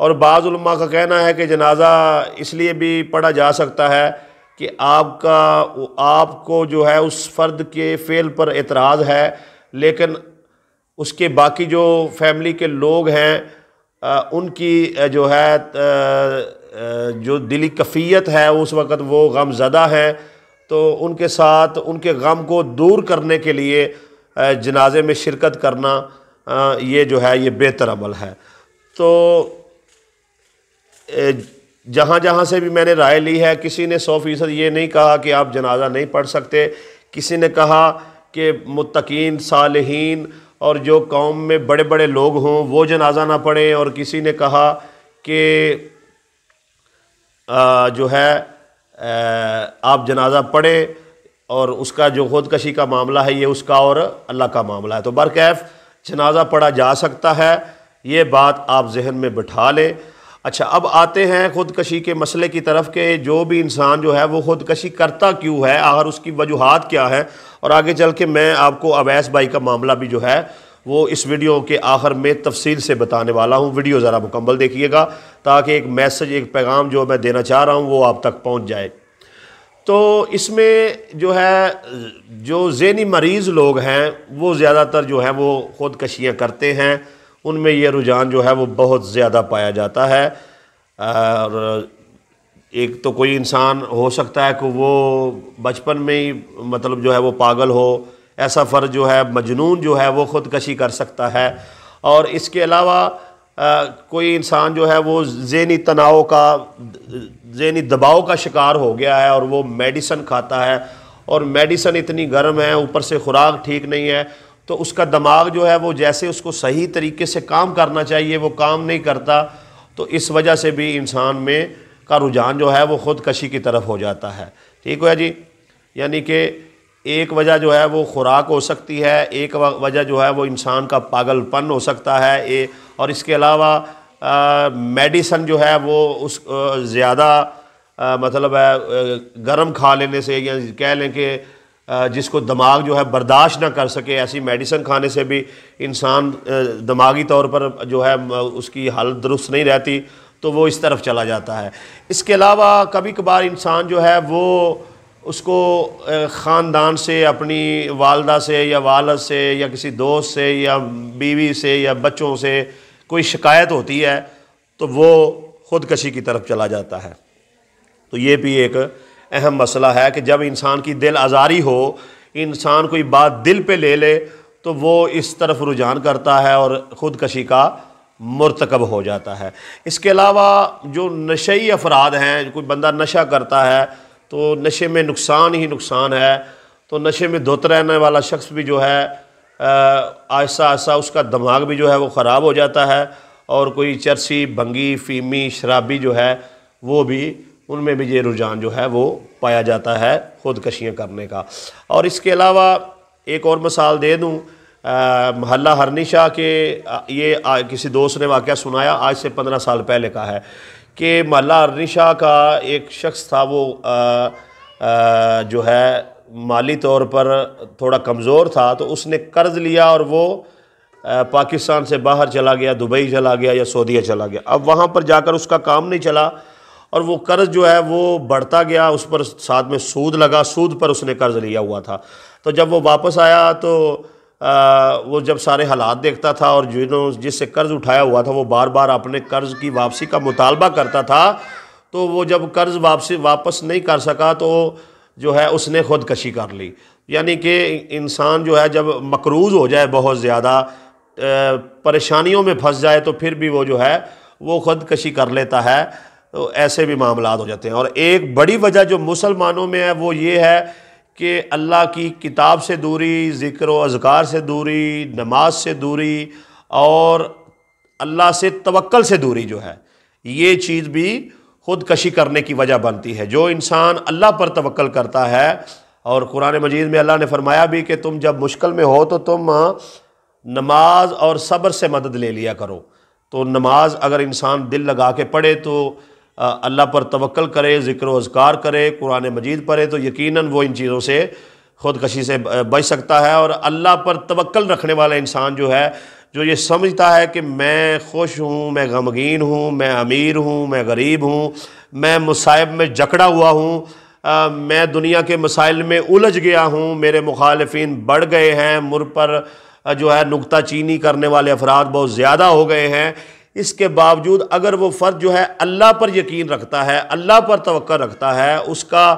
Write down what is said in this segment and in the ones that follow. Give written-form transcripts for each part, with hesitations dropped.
اور بعض علماء کا کہنا ہے کہ جنازہ اس لیے بھی پڑھا جا سکتا ہے کہ آپ کو جو ہے اس فرد کے فعل پر اعتراض ہے، لیکن اس کے باقی جو فیملی کے لوگ ہیں ان کی جو ہے جو دلی کیفیت ہے اس وقت وہ غم زدہ ہیں، تو ان کے ساتھ ان کے غم کو دور کرنے کے لیے جنازے میں شرکت کرنا یہ جو ہے یہ بہتر عمل ہے۔ تو جہاں جہاں سے بھی میں نے رائے لی ہے، کسی نے 100% یہ نہیں کہا کہ آپ جنازہ نہیں پڑھ سکتے، کسی نے کہا کہ متقین صالحین اور جو قوم میں بڑے بڑے لوگ ہوں وہ جنازہ نہ پڑھیں، اور کسی نے کہا کہ جو ہے آپ جنازہ پڑھیں اور اس کا جو خودکشی کا معاملہ ہے یہ اس کا اور اللہ کا معاملہ ہے۔ تو برکیف جنازہ پڑھا جا سکتا ہے، یہ بات آپ ذہن میں بٹھا لیں۔ اچھا، اب آتے ہیں خودکشی کے مسئلے کی طرف کہ جو بھی انسان جو ہے وہ خودکشی کرتا کیوں ہے، آخر اس کی وجوہات کیا ہے، اور آگے چل کے میں آپ کو اویس بھائی کا معاملہ بھی جو ہے وہ اس ویڈیو کے آخر میں تفصیل سے بتانے والا ہوں۔ ویڈیو ذرا مکمل دیکھیے گا تاکہ ایک میسج، ایک پیغام جو میں دینا چاہ رہا ہوں وہ آپ تک پہنچ جائے۔ تو اس میں جو ہے جو ذہنی مریض لوگ ہیں وہ زیادہ تر جو ہے وہ خودکشیاں کرتے ہیں، ان میں یہ رجحان جو ہے وہ بہت زیادہ پایا جاتا ہے۔ اور ایک تو کوئی انسان ہو سکتا ہے کہ وہ بچپن میں ہی مطلب جو ہے وہ پاگل ہو، ایسا فرد جو ہے مجنون جو ہے وہ خودکشی کر سکتا ہے، اور اس کے علاوہ کوئی انسان جو ہے وہ ذہنی تناؤ کا، ذہنی دباؤ کا شکار ہو گیا ہے اور وہ میڈیسن کھاتا ہے، اور میڈیسن اتنی گرم ہے، اوپر سے خوراک ٹھیک نہیں ہے، تو اس کا دماغ جو ہے وہ جیسے اس کو صحیح طریقے سے کام کرنا چاہیے وہ کام نہیں کرتا، تو اس وجہ سے بھی انسان میں کا رجحان جو ہے وہ خودکشی کی طرف ہو جاتا ہے۔ ٹھیک ہے جی، یعنی کہ ایک وجہ جو ہے وہ خوراک ہو سکتی ہے، ایک وجہ جو ہے وہ انسان کا پاگل پن ہو سکتا ہے، اور اس کے علاوہ میڈیسن جو ہے وہ اس زیادہ مطلب ہے گرم کھا لینے سے، یا کہہ لیں کہ جس کو دماغ جو ہے برداشت نہ کر سکے، ایسی میڈیسن کھانے سے بھی انسان دماغی طور پر جو ہے اس کی حالت درست نہیں رہتی، تو وہ اس طرف چلا جاتا ہے۔ اس کے علاوہ کبھی کبھار انسان جو ہے وہ اس کو خاندان سے، اپنی والدہ سے یا والد سے یا کسی دوست سے یا بیوی سے یا بچوں سے کوئی شکایت ہوتی ہے تو وہ خودکشی کی طرف چلا جاتا ہے۔ تو یہ بھی ایک اہم مسئلہ ہے کہ جب انسان کی دل آزاری ہو، انسان کوئی بات دل پہ لے لے تو وہ اس طرف رجحان کرتا ہے اور خودکشی کا مرتکب ہو جاتا ہے۔ اس کے علاوہ جو نشئی افراد ہیں، کوئی بندہ نشہ کرتا ہے تو نشے میں نقصان ہی نقصان ہے، تو نشے میں دھت رہنے والا شخص بھی جو ہے آہستہ آہستہ اس کا دماغ بھی جو ہے وہ خراب ہو جاتا ہے، اور کوئی چرسی، بھنگی، فیمی، شرابی جو ہے وہ بھی، ان میں بھی یہ رجحان جو ہے وہ پایا جاتا ہے خودکشیاں کرنے کا۔ اور اس کے علاوہ ایک اور مثال دے دوں، محلہ ہرنی شاہ کے، یہ کسی دوست نے واقعہ سنایا، آج سے 15 سال پہلے کا ہے، کہ محلہ ہرنی شاہ کا ایک شخص تھا، وہ جو ہے مالی طور پر تھوڑا کمزور تھا، تو اس نے قرض لیا اور وہ پاکستان سے باہر چلا گیا، دبئی چلا گیا یا سعودیہ چلا گیا۔ اب وہاں پر جا کر اس کا کام نہیں چلا اور وہ قرض جو ہے وہ بڑھتا گیا، اس پر ساتھ میں سود لگا، سود پر اس نے قرض لیا ہوا تھا۔ تو جب وہ واپس آیا تو وہ جب سارے حالات دیکھتا تھا اور جس سے قرض اٹھایا ہوا تھا وہ بار بار اپنے قرض کی واپسی کا مطالبہ کرتا تھا، تو وہ جب قرض واپس نہیں کر سکا تو جو ہے اس نے خودکشی کر لی۔ یعنی کہ انسان جو ہے جب مقروض ہو جائے، بہت زیادہ پریشانیوں میں پھنس جائے، تو پھر بھی وہ جو ہے وہ خودکشی کر لیتا ہے، تو ایسے بھی معاملات ہو جاتے ہیں۔ اور ایک بڑی وجہ جو مسلمانوں میں ہے وہ یہ ہے کہ اللہ کی کتاب سے دوری، ذکر و اذکار سے دوری، نماز سے دوری، اور اللہ سے توکل سے دوری جو ہے، یہ چیز بھی خودکشی کرنے کی وجہ بنتی ہے۔ جو انسان اللہ پر توکل کرتا ہے، اور قرآن مجید میں اللہ نے فرمایا بھی کہ تم جب مشکل میں ہو تو تم نماز اور صبر سے مدد لے لیا کرو۔ تو نماز اگر انسان دل لگا کے پڑھے تو اللہ پر توکل کرے، ذکر و اذکار کرے، قرآن مجید پڑھے، تو یقیناً وہ ان چیزوں سے خودکشی سے بچ سکتا ہے۔ اور اللہ پر توکل رکھنے والا انسان جو ہے جو یہ سمجھتا ہے کہ میں خوش ہوں، میں غمگین ہوں، میں امیر ہوں، میں غریب ہوں، میں مصائب میں جکڑا ہوا ہوں، میں دنیا کے مسائل میں الجھ گیا ہوں، میرے مخالفین بڑھ گئے ہیں، مجھ پر جو ہے نکتہ چینی کرنے والے افراد بہت زیادہ ہو گئے ہیں، اس کے باوجود اگر وہ فرد جو ہے اللہ پر یقین رکھتا ہے، اللہ پر توقع رکھتا ہے، اس کا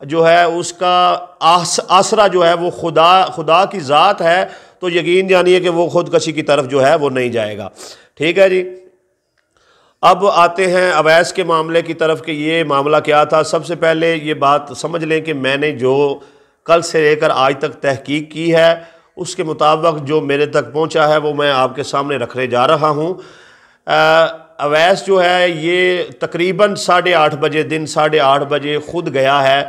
جو ہے اس کا آسرا جو ہے وہ خدا کی ذات ہے، تو یقین جانیے کہ وہ خودکشی کی طرف جو ہے وہ نہیں جائے گا۔ ٹھیک ہے جی۔ اب آتے ہیں اویس کے معاملے کی طرف کہ یہ معاملہ کیا تھا۔ سب سے پہلے یہ بات سمجھ لیں کہ میں نے جو کل سے لے کر آج تک تحقیق کی ہے اس کے مطابق جو میرے تک پہنچا ہے وہ میں آپ کے سامنے رکھنے جا رہا ہوں۔ اویس جو ہے یہ تقریباً 8:30 بجے، دن 8:30 بجے خود گیا ہے،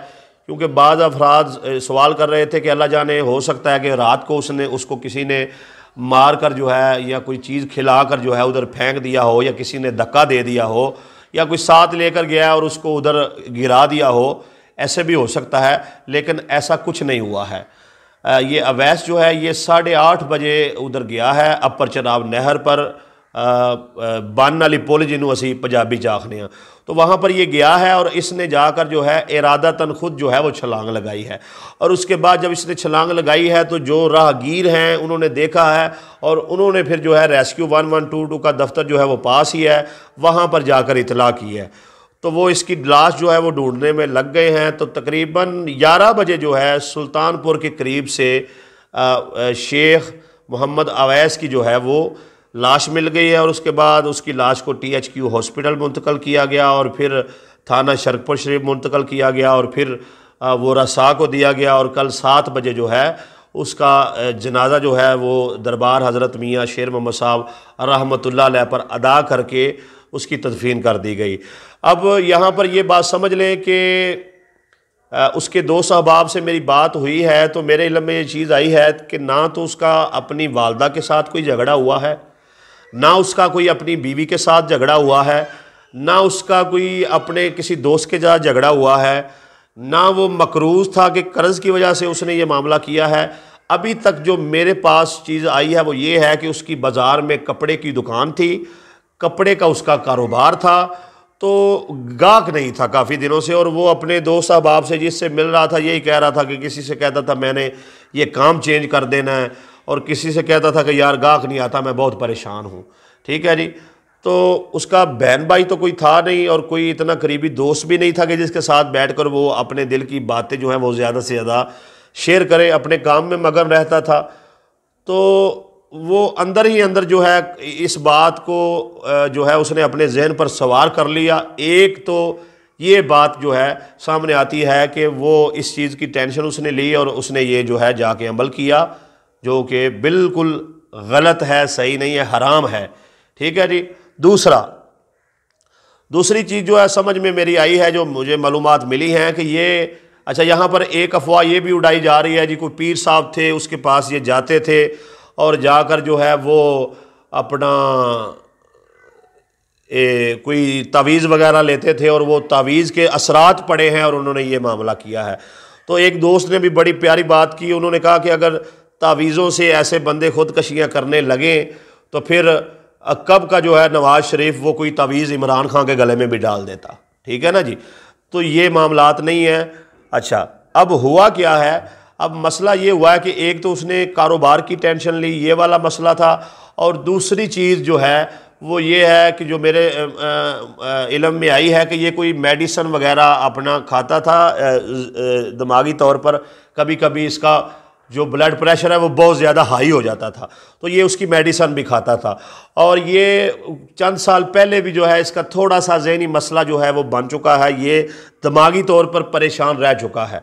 کیونکہ بعض افراد سوال کر رہے تھے کہ اللہ جانے ہو سکتا ہے کہ رات کو اس کو کسی نے مار کر جو ہے یا کوئی چیز کھلا کر جو ہے ادھر پھینک دیا ہو، یا کسی نے دھکا دے دیا ہو، یا کوئی ساتھ لے کر گیا اور اس کو ادھر گرا دیا ہو، ایسے بھی ہو سکتا ہے، لیکن ایسا کچھ نہیں ہوا ہے۔ یہ اویس جو ہے یہ 8:30 بجے ادھر گیا ہے، اپر چناب نہر پر، بان والی پل جنوں اسی پنجابی چاخنے ہیں، تو وہاں پر یہ گیا ہے، اور اس نے جا کر جو ہے ارادتاً خود جو ہے وہ چھلانگ لگائی ہے، اور اس کے بعد جب اس نے چھلانگ لگائی ہے تو جو راہگیر ہیں انہوں نے دیکھا ہے، اور انہوں نے پھر جو ہے ریسکیو 1122 کا دفتر جو ہے وہ پاس ہی ہے، وہاں پر جا کر اطلاع کی ہے، تو وہ اس کی لاش جو ہے وہ ڈھونڈنے میں لگ گئے ہیں۔ تو تقریباً 11 بجے جو ہے سلطان پور کے قریب سے شیخ محمد اویس کی جو ہے وہ لاش مل گئی ہے، اور اس کے بعد اس کی لاش کو THQ ہاسپٹل منتقل کیا گیا، اور پھر تھانہ شرکپور شریف منتقل کیا گیا، اور پھر وہ رسا کو دیا گیا، اور کل 7 بجے جو ہے اس کا جنازہ جو ہے وہ دربار حضرت میاں شیر محمد صاحب رحمۃ اللہ علیہ پر ادا کر کے اس کی تدفین کر دی گئی۔ اب یہاں پر یہ بات سمجھ لیں کہ اس کے 2 احباب سے میری بات ہوئی ہے، تو میرے علم میں یہ چیز آئی ہے کہ نہ تو اس کا اپنی والدہ کے ساتھ کوئی جھگڑا ہوا ہے، نہ اس کا کوئی اپنی بیوی کے ساتھ جھگڑا ہوا ہے، نہ اس کا کوئی اپنے کسی دوست کے ساتھ جھگڑا ہوا ہے، نہ وہ مقروض تھا کہ قرض کی وجہ سے اس نے یہ معاملہ کیا ہے۔ ابھی تک جو میرے پاس چیز آئی ہے وہ یہ ہے کہ اس کی بازار میں کپڑے کی دکان تھی، کپڑے کا اس کا کاروبار تھا، تو گاہک نہیں تھا کافی دنوں سے، اور وہ اپنے دوست احباب سے جس سے مل رہا تھا یہی کہہ رہا تھا کہ کسی سے کہتا تھا میں نے یہ کام چینج کر دینا ہے، اور کسی سے کہتا تھا کہ یار گاہک نہیں آتا، میں بہت پریشان ہوں۔ ٹھیک ہے جی۔ تو اس کا بہن بھائی تو کوئی تھا نہیں، اور کوئی اتنا قریبی دوست بھی نہیں تھا کہ جس کے ساتھ بیٹھ کر وہ اپنے دل کی باتیں جو ہیں وہ زیادہ سے زیادہ شیئر کرے، اپنے کام میں مگن رہتا تھا۔ تو وہ اندر ہی اندر جو ہے اس بات کو جو ہے اس نے اپنے ذہن پر سوار کر لیا۔ ایک تو یہ بات جو ہے سامنے آتی ہے کہ وہ اس چیز کی ٹینشن اس نے لی، اور اس نے یہ جو ہے جا کے عمل کیا، جو کہ بالکل غلط ہے، صحیح نہیں ہے، حرام ہے۔ ٹھیک ہے جی۔ دوسری چیز جو ہے سمجھ میں میری آئی ہے، جو مجھے معلومات ملی ہیں کہ یہ اچھا یہاں پر ایک افواہ یہ بھی اڑائی جا رہی ہے جی، کوئی پیر صاحب تھے اس کے پاس یہ جاتے تھے، اور جا کر جو ہے وہ اپنا کوئی تعویذ وغیرہ لیتے تھے، اور وہ تعویذ کے اثرات پڑے ہیں اور انہوں نے یہ معاملہ کیا ہے۔ تو ایک دوست نے بھی بڑی پیاری بات کی، انہوں نے کہا کہ اگر تعویذوں سے ایسے بندے خودکشیاں کرنے لگیں تو پھر کب کا جو ہے نواز شریف وہ کوئی تعویذ عمران خان کے گلے میں بھی ڈال دیتا۔ ٹھیک ہے نا جی۔ تو یہ معاملات نہیں ہیں۔ اچھا اب ہوا کیا ہے، اب مسئلہ یہ ہوا ہے کہ ایک تو اس نے کاروبار کی ٹینشن لی، یہ والا مسئلہ تھا، اور دوسری چیز جو ہے وہ یہ ہے کہ جو میرے علم میں آئی ہے کہ یہ کوئی میڈیسن وغیرہ اپنا کھاتا تھا دماغی طور پر، کبھی کبھی اس کا جو بلڈ پریشر ہے وہ بہت زیادہ ہائی ہو جاتا تھا، تو یہ اس کی میڈیسن بھی کھاتا تھا، اور یہ چند سال پہلے بھی جو ہے اس کا تھوڑا سا ذہنی مسئلہ جو ہے وہ بن چکا ہے، یہ دماغی طور پر پریشان رہ چکا ہے۔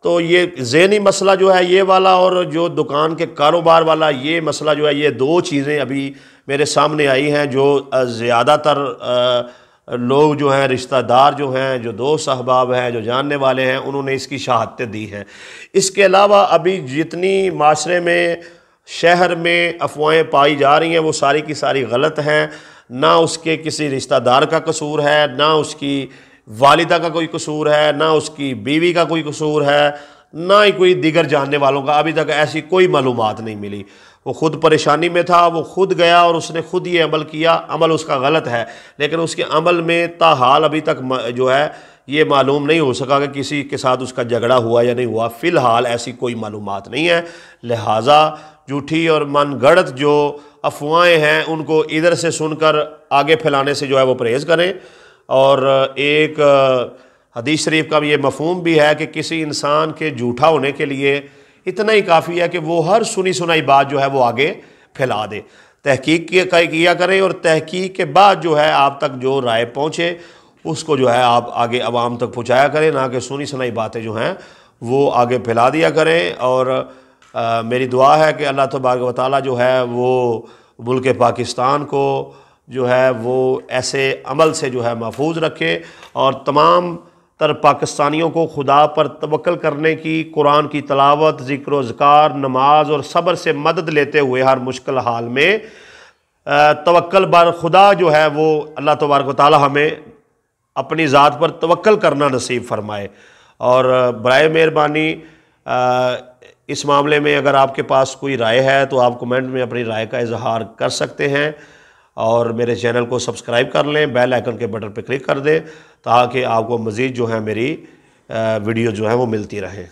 تو یہ ذہنی مسئلہ جو ہے یہ والا، اور جو دکان کے کاروبار والا یہ مسئلہ جو ہے، یہ 2 چیزیں ابھی میرے سامنے آئی ہیں، جو زیادہ تر لوگ جو ہیں، رشتہ دار جو ہیں، جو دوست احباب ہیں، جو جاننے والے ہیں، انہوں نے اس کی شہادتیں دی ہیں۔ اس کے علاوہ ابھی جتنی معاشرے میں شہر میں افواہیں پائی جا رہی ہیں وہ ساری کی ساری غلط ہیں، نہ اس کے کسی رشتہ دار کا قصور ہے، نہ اس کی والدہ کا کوئی قصور ہے، نہ اس کی بیوی کا کوئی قصور ہے، نہ ہی کوئی دیگر جاننے والوں کا، ابھی تک ایسی کوئی معلومات نہیں ملی۔ وہ خود پریشانی میں تھا، وہ خود گیا اور اس نے خود یہ عمل کیا، عمل اس کا غلط ہے، لیکن اس کے عمل میں تاحال ابھی تک جو ہے یہ معلوم نہیں ہو سکا کہ کسی کے ساتھ اس کا جھگڑا ہوا یا نہیں ہوا۔ فی الحال ایسی کوئی معلومات نہیں ہے، لہٰذا جھوٹی اور من گھڑت جو افواہیں ہیں ان کو ادھر سے سن کر آگے پھیلانے سے جو ہے وہ پرہیز کریں۔ اور ایک حدیث شریف کا یہ مفہوم بھی ہے کہ کسی انسان کے جھوٹا ہونے کے لیے اتنا ہی کافی ہے کہ وہ ہر سنی سنائی بات جو ہے وہ آگے پھیلا دے۔ تحقیق کیا کریں، اور تحقیق کے بعد جو ہے آپ تک جو رائے پہنچے اس کو جو ہے آپ آگے عوام تک پہنچایا کریں، نہ کہ سنی سنائی باتیں جو ہیں وہ آگے پھیلا دیا کریں۔ اور میری دعا ہے کہ اللہ تبارک و تعالیٰ جو ہے وہ ملک پاکستان کو جو ہے وہ ایسے عمل سے جو ہے محفوظ رکھے، اور تمام تر پاکستانیوں کو خدا پر توکل کرنے کی، قرآن کی تلاوت، ذکر و اذکار، نماز اور صبر سے مدد لیتے ہوئے ہر مشکل حال میں توکل بر خدا جو ہے وہ اللہ تبارک و تعالیٰ ہمیں اپنی ذات پر توکل کرنا نصیب فرمائے۔ اور برائے مہربانی اس معاملے میں اگر آپ کے پاس کوئی رائے ہے تو آپ کمنٹ میں اپنی رائے کا اظہار کر سکتے ہیں، اور میرے چینل کو سبسکرائب کر لیں، بیل آئیکن کے بٹن پہ کلک کر دیں تاکہ آپ کو مزید جو ہے میری ویڈیو جو ہے وہ ملتی رہیں۔